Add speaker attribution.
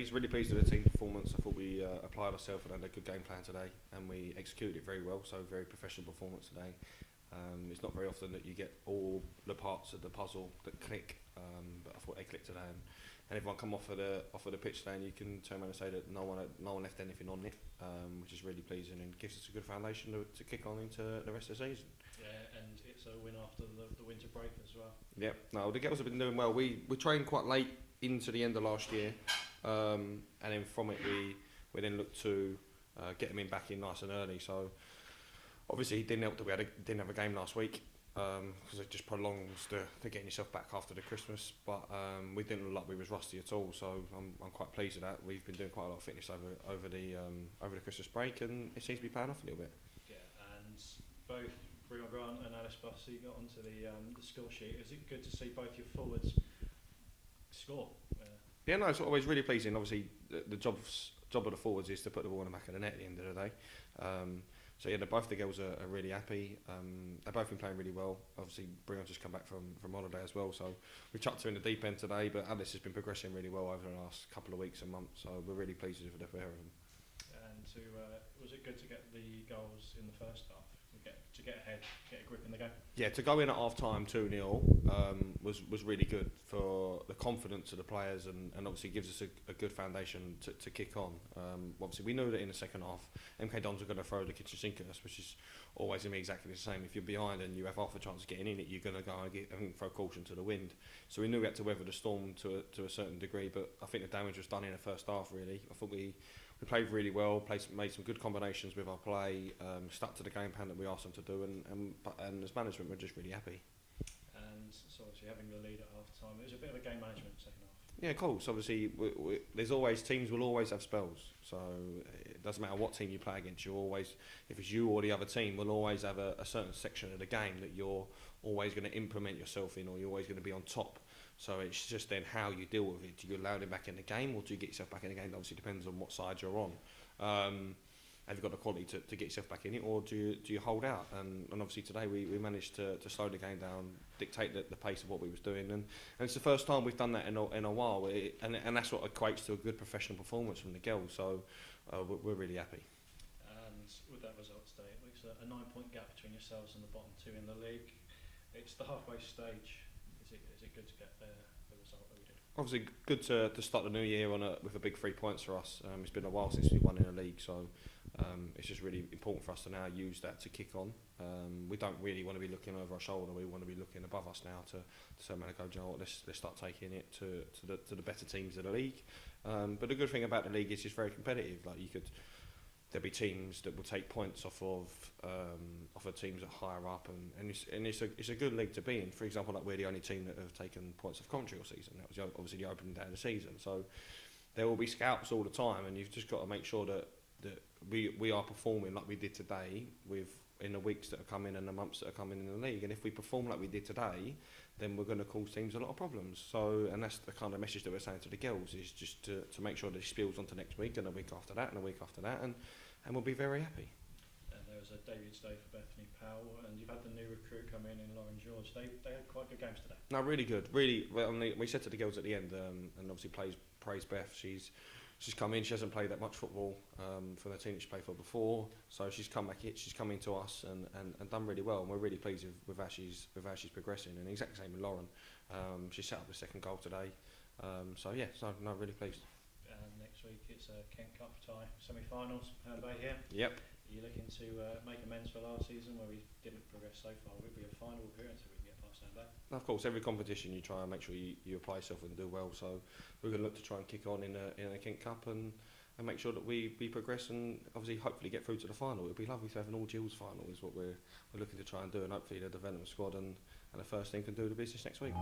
Speaker 1: pleased with the team performance. I thought we applied ourselves and had a good game plan today, and we executed it very well. So very professional performance today. It's not very often that you get all the parts of the puzzle that click, but I thought they clicked today, and everyone come off of the pitch today, and you can turn around and say that no one left anything on it, which is really pleasing and gives us a good foundation to kick on into the rest of the season.
Speaker 2: Yeah, and it's a win after the winter break as well.
Speaker 1: Yeah, no, the girls have been doing well. We trained quite late into the end of last year, and then from it we then looked to get them back in nice and early. So obviously it didn't help that we didn't have a game last week, because it just prolongs the getting yourself back after the Christmas. But we didn't look like we was rusty at all. So I'm quite pleased with that. We've been doing quite a lot of fitness over the Christmas break, and it seems to be paying off a little bit.
Speaker 2: Yeah, and both Breon Grant and Alice Bussey got onto the score sheet. Is it good to see both your forwards score?
Speaker 1: Yeah, no, it's always really pleasing. Obviously, the job of the forwards is to put the ball in the back of the net at the end of the day. So yeah, both the girls are really happy. They've both been playing really well. Obviously, Breon's just come back from holiday as well, so we chucked her in the deep end today. But Alice has been progressing really well over the last couple of weeks and months, so we're really pleased with the pair of them.
Speaker 2: And was it good to get the goals in the first half? To get ahead, get a grip in the game? Yeah,
Speaker 1: to go in at half time 2-0 was really good for the confidence of the players, and obviously gives us a good foundation to kick on. Obviously we knew that in the second half MK Dons were going to throw the kitchen sink at us, which is always going to be exactly the same. If you're behind and you have half a chance of getting in it, you're going to go and throw caution to the wind. So we knew we had to weather the storm to a certain degree, but I think the damage was done in the first half really. I thought we played really well, made some good combinations with our play, stuck to the game plan that we asked them to do, and as management we're just really happy.
Speaker 2: And so obviously having the lead at half time, it was a bit of a game management second half.
Speaker 1: Yeah, of course. Obviously, teams will always have spells, so it doesn't matter what team you play against. If it's you or the other team, will always have a certain section of the game that you're always going to implement yourself in, or you're always going to be on top. So it's just then how you deal with it. Do you allow them back in the game, or do you get yourself back in the game? That obviously depends on what side you're on. Have you got the quality to get yourself back in it, or do you hold out? And obviously today we managed to slow the game down, dictate the pace of what we was doing, and it's the first time we've done that in a while, and that's what equates to a good professional performance from the girls. So we're really happy.
Speaker 2: And with that result today, it looks a 9-point gap between yourselves and the bottom two in the league. It's the halfway stage. Is it good to get the result that we did?
Speaker 1: Obviously good to start the new year with a big 3 points for us. It's been a while since we won in the league, so it's just really important for us to now use that to kick on. We don't really want to be looking over our shoulder. We want to be looking above us now to say, man, go, you know what, let's start taking it to the better teams of the league. But the good thing about the league is it's very competitive. Like there'll be teams that will take points off of the teams that are higher up, and it's a good league to be in. For example, like we're the only team that have taken points off Coventry all season. That was obviously the opening day of the season. So there will be scouts all the time, and you've just got to make sure that we are performing like we did today in the weeks that are coming and the months that are coming in the league. And if we perform like we did today, then we're going to cause teams a lot of problems. So, and that's the kind of message that we're saying to the girls, is just to make sure that it spills onto next week and the week after that and the week after that, and we'll be very happy.
Speaker 2: And there was a debut today for Bethany Powell, and you've had the new recruit come in Lauren George. They had quite good games today.
Speaker 1: No, really good. Really, well, we said to the girls at the end, and obviously praise Beth. She's come in. She hasn't played that much football for the team that she played for before, so she's come back. She's come into us and done really well, and we're really pleased with how she's progressing. And exactly the same with Lauren. She set up the second goal today. So yeah, really pleased.
Speaker 2: Next week it's a Kent Cup tie semi-finals. Herne Bay here.
Speaker 1: Yep.
Speaker 2: Are you looking to make amends for last season where we didn't progress so far? Will it be a final appearance so we can get past Herne Bay?
Speaker 1: Of course, every competition you try and make sure you apply yourself and do well. So we're going to look to try and kick on in a Kent Cup and make sure that we progress and obviously hopefully get through to the final. It would be lovely to have an all Gills final, is what we're looking to try and do, and hopefully the development squad and the first team can do the business next week.